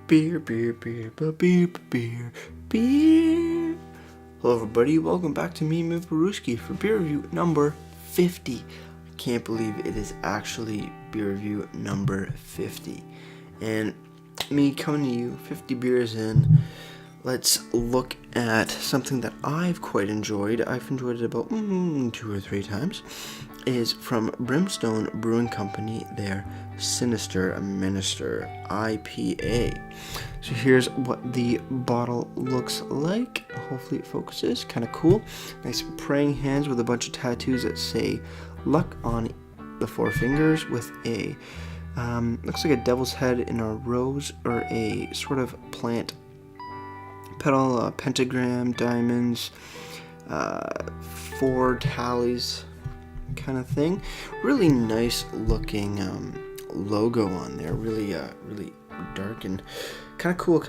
Beer, beer, beer, beer, beer, beer. Hello everybody, welcome back to me, Miparuski, for beer review number 50. I can't believe it is actually beer review number 50. And me coming to you 50 beers in, let's look at something that I've quite enjoyed. I've enjoyed it about 2 or 3 times. Is from Brimstone Brewing Company, their Sinister Minister IPA. So here's what the bottle looks like. Hopefully it focuses. Kind of cool. Nice praying hands with a bunch of tattoos that say luck on the 4 fingers with a looks like a devil's head in a rose or a sort of plant petal, pentagram, diamonds, 4 tallies kind of thing. Really nice looking logo on there. Really dark and kind of cool.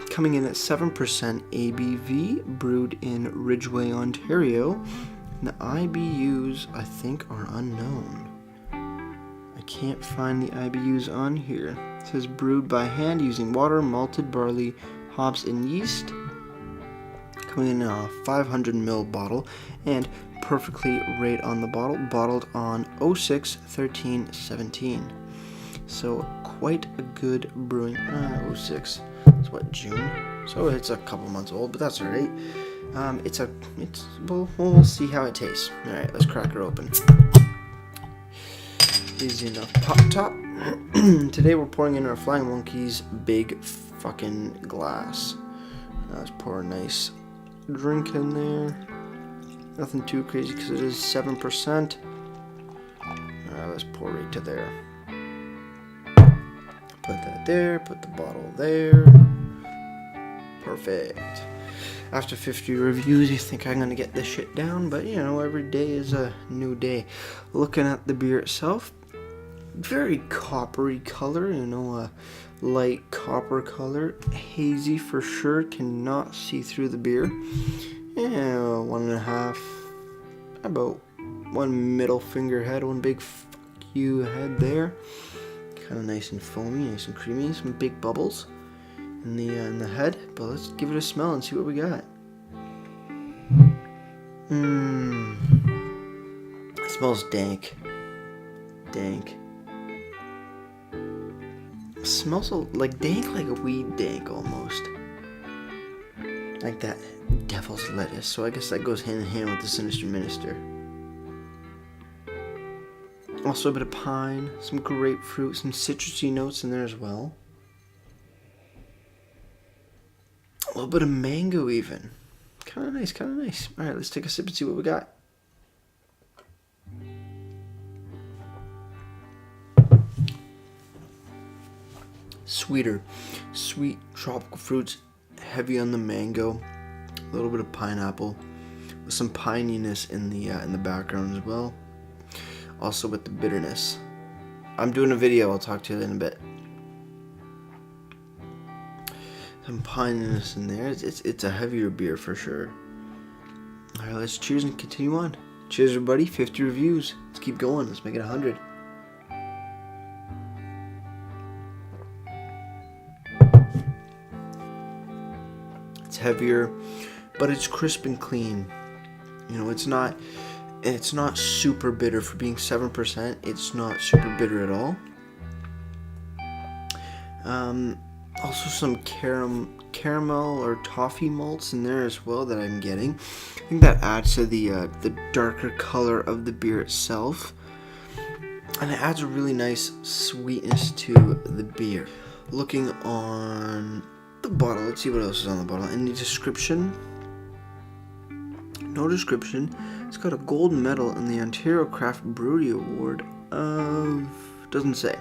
Coming in at 7% ABV, brewed in Ridgeway, Ontario. And the IBUs, I think, are unknown. I can't find the IBUs on here. It says brewed by hand using water, malted barley, hops, and yeast. Coming in a 500 ml bottle and perfectly right on the bottle, bottled on 06/13/17. So quite a good brewing. 06. It's what, June? So it's a couple months old, but that's alright. We'll see how it tastes. Alright, let's crack her open. Easy enough. Pop top. Today we're pouring in our Flying Monkeys big fucking glass. Let's pour a nice drink in there. Nothing too crazy because it is 7%. Alright, let's pour right to there. Put that there, put the bottle there. Perfect. After 50 reviews, you think I'm gonna get this shit down, but you know, every day is a new day. Looking at the beer itself, very coppery color, you know, a light copper color. Hazy for sure, cannot see through the beer. Yeah, 1.5, about 1 middle finger head, 1 big fuck you head there. Kind of nice and foamy, nice and creamy. Some big bubbles in the head. But let's give it a smell and see what we got. It smells dank. Dank. It smells like dank, like a weed dank almost. Like that devil's lettuce. So I guess that goes hand in hand with the Sinister Minister. Also a bit of pine, some grapefruit, some citrusy notes in there as well. A little bit of mango even. Kind of nice. Alright, let's take a sip and see what we got. Sweeter. Sweet tropical fruits, heavy on the mango. A little bit of pineapple. With some pininess in the background as well. Also with the bitterness. I'm doing a video, I'll talk to you in a bit. Some pininess in there. It's a heavier beer for sure. Alright, let's cheers and continue on. Cheers everybody, 50 reviews. Let's keep going, let's make it 100. It's heavier, but it's crisp and clean. You know, it's not super bitter for being 7%. It's not super bitter at all. Also some caramel or toffee malts in there as well that I'm getting. I think that adds to the darker color of the beer itself. And it adds a really nice sweetness to the beer. Looking on the bottle, let's see what else is on the bottle. In the description, no description. It's got a gold medal in the Ontario Craft Brewery Award of... Doesn't say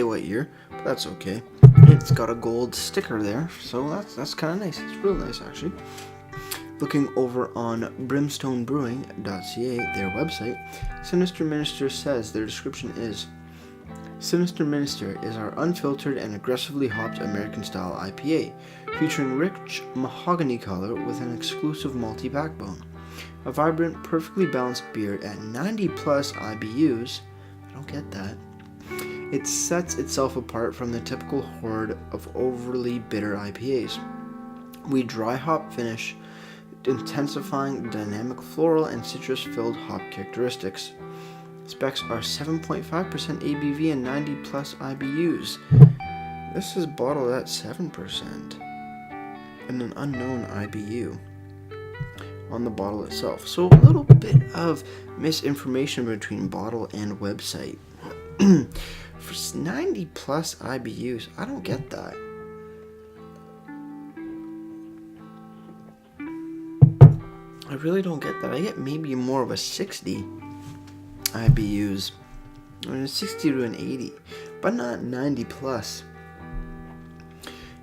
what year, but that's okay. It's got a gold sticker there, so that's kind of nice. It's real nice, actually. Looking over on brimstonebrewing.ca, their website, Sinister Minister says their description is, Sinister Minister is our unfiltered and aggressively hopped American-style IPA, featuring rich mahogany color with an exclusive malty backbone. A vibrant, perfectly balanced beer at 90 plus IBUs. I don't get that. It sets itself apart from the typical horde of overly bitter IPAs. We dry hop finish, intensifying dynamic floral and citrus-filled hop characteristics. Specs are 7.5% ABV and 90 plus IBUs. This is bottled at 7% and an unknown IBU on the bottle itself. So a little bit of misinformation between bottle and website. For 90 plus IBUs, I don't get that. I really don't get that. I get maybe more of a 60 IBUs, or a 60 to an 80, but not 90 plus.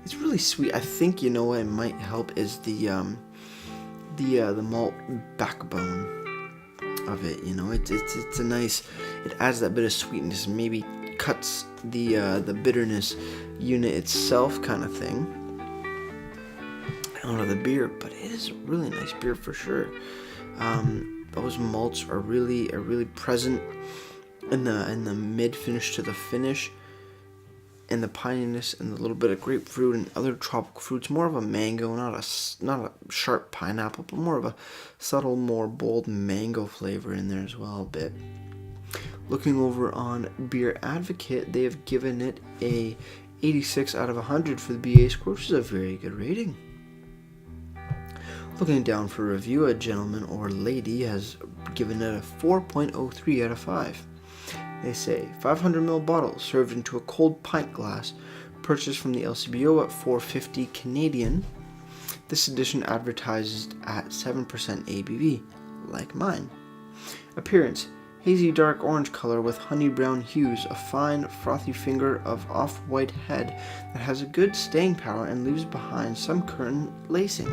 It's really sweet. I think, you know, what might help is the malt backbone of it. You know, it's a nice. It adds that bit of sweetness, and maybe cuts the bitterness unit itself, kind of thing, out of the beer. But it is a really nice beer for sure. Those malts are really present in the mid finish to the finish, and the pininess and the little bit of grapefruit and other tropical fruits. More of a mango, not a sharp pineapple, but more of a subtle, more bold mango flavor in there as well a bit. Looking over on Beer Advocate, they have given it a 86 out of 100 for the BA score, which is a very good rating. Looking down for review, a gentleman or lady has given it a 4.03 out of 5. They say 500ml bottle served into a cold pint glass, purchased from the LCBO at $4.50 Canadian. This edition advertised at 7% ABV, like mine. Appearance: hazy dark orange color with honey brown hues, a fine frothy finger of off-white head that has a good staying power and leaves behind some curtain lacing.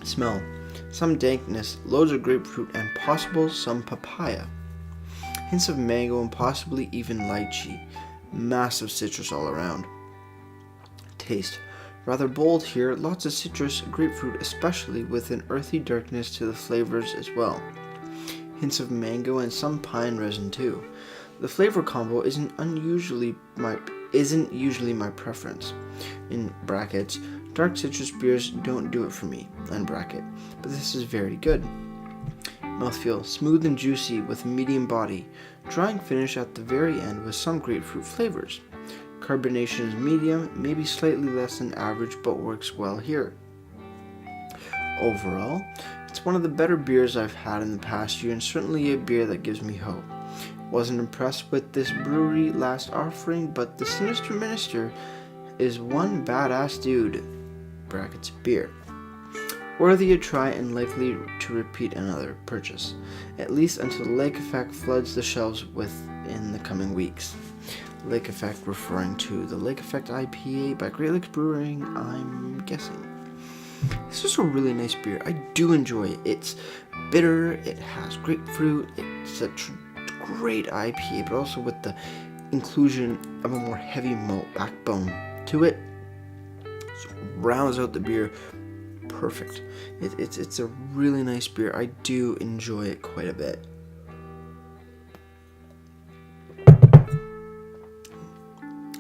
Smell: some dankness, loads of grapefruit, and possible some papaya. Hints of mango and possibly even lychee. Massive citrus all around. Taste: rather bold here, lots of citrus, grapefruit especially, with an earthy darkness to the flavors as well. Hints of mango and some pine resin too. The flavor combo isn't usually my preference. In brackets, dark citrus beers don't do it for me, end bracket, but this is very good. Mouthfeel: smooth and juicy with medium body, drying finish at the very end with some grapefruit flavors. Carbonation is medium, maybe slightly less than average, but works well here. Overall, it's one of the better beers I've had in the past year, and certainly a beer that gives me hope. Wasn't impressed with this brewery last offering, but the Sinister Minister is one badass dude. Brackets beer. Worthy a try and likely to repeat another purchase, at least until the Lake Effect floods the shelves within the coming weeks. Lake Effect referring to the Lake Effect IPA by Great Lakes Brewing, I'm guessing. This is a really nice beer. I do enjoy it. It's bitter, it has grapefruit, it's a great IPA, but also with the inclusion of a more heavy malt backbone to it. So rounds out the beer perfect. It's a really nice beer. I do enjoy it quite a bit.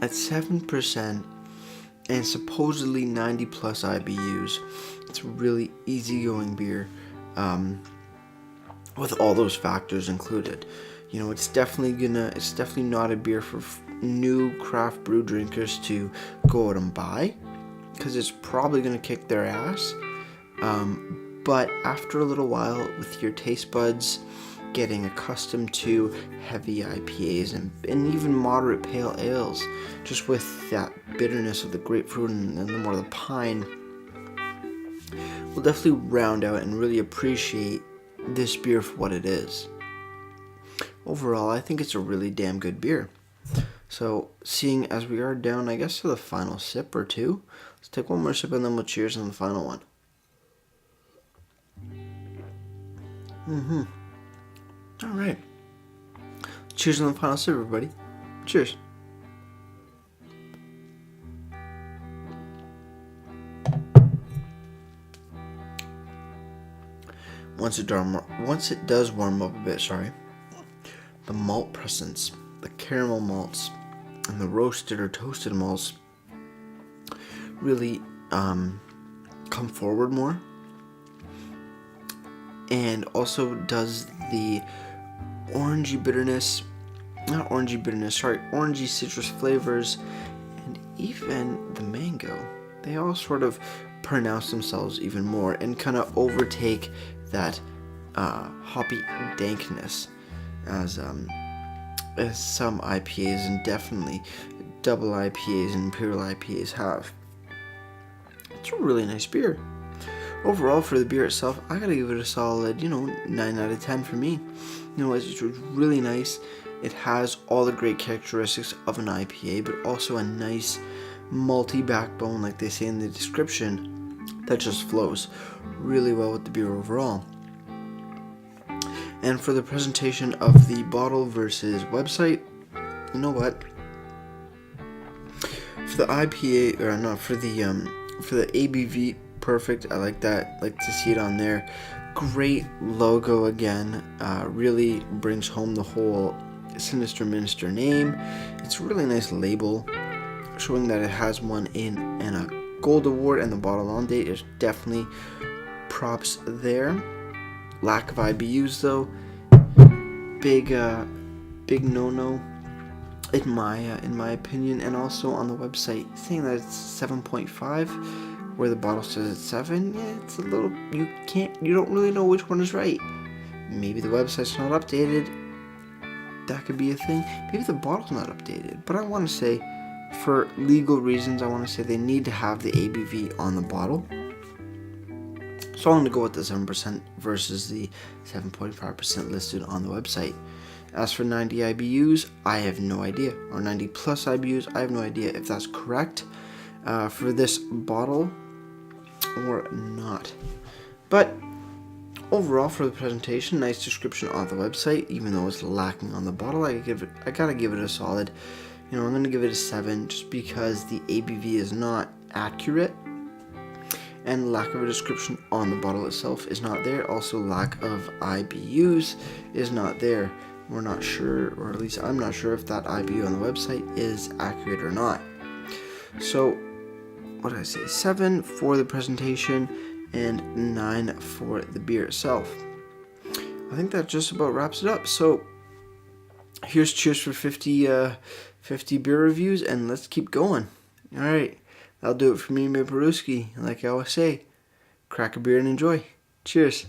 At 7% and supposedly 90 plus IBUs, it's a really easygoing beer, with all those factors included. You know, it's definitely not a beer for new craft brew drinkers to go out and buy, because it's probably gonna kick their ass. But after a little while, with your taste buds getting accustomed to heavy IPAs and even moderate pale ales, just with that bitterness of the grapefruit and the more of the pine, will definitely round out and really appreciate this beer for what it is. Overall, I think it's a really damn good beer. So, seeing as we are down, I guess, to the final sip or two, let's take one more sip and then we'll cheers on the final one. Alright. Cheers on the final sip, everybody. Cheers. Once it does warm up a bit, the malt presence, the caramel malts, and the roasted or toasted malts really come forward more. And also does the orangey citrus flavors, and even the mango. They all sort of pronounce themselves even more and kind of overtake that hoppy dankness as some IPAs, and definitely double IPAs and imperial IPAs have. It's a really nice beer. Overall, for the beer itself, I gotta give it a solid, 9 out of 10 for me. It's really nice. It has all the great characteristics of an IPA, but also a nice malty backbone, like they say in the description, that just flows really well with the beer overall. And for the presentation of the bottle versus website, you know what? For the IPA, or not, for the ABV, perfect. I like that. Like to see it on there. Great logo again. Really brings home the whole Sinister Minister name. It's a really nice label, showing that it has won in a gold award, and the bottle on date is definitely props there. Lack of IBUs though, big no-no in my opinion, and also on the website saying that it's 7.5, where the bottle says it's 7. Yeah, it's a little, you don't really know which one is right. Maybe the website's not updated. That could be a thing. Maybe the bottle's not updated. But I want to say, for legal reasons, I want to say they need to have the ABV on the bottle. So I'm going to go with the 7% versus the 7.5% listed on the website. As for 90 IBUs, I have no idea. Or 90 plus IBUs, I have no idea if that's correct for this bottle or not. But overall, for the presentation, nice description on the website, even though it's lacking on the bottle. I gotta give it a solid, I'm gonna give it a 7, just because the ABV is not accurate, and lack of a description on the bottle itself is not there. Also, lack of IBUs is not there. We're not sure, or at least I'm not sure, if that IBU on the website is accurate or not. So, what did I say? 7 for the presentation and 9 for the beer itself. I think that just about wraps it up. So, here's cheers for 50 beer reviews, and let's keep going. Alright, that'll do it for me, Maple Brewski. Like I always say, crack a beer and enjoy. Cheers.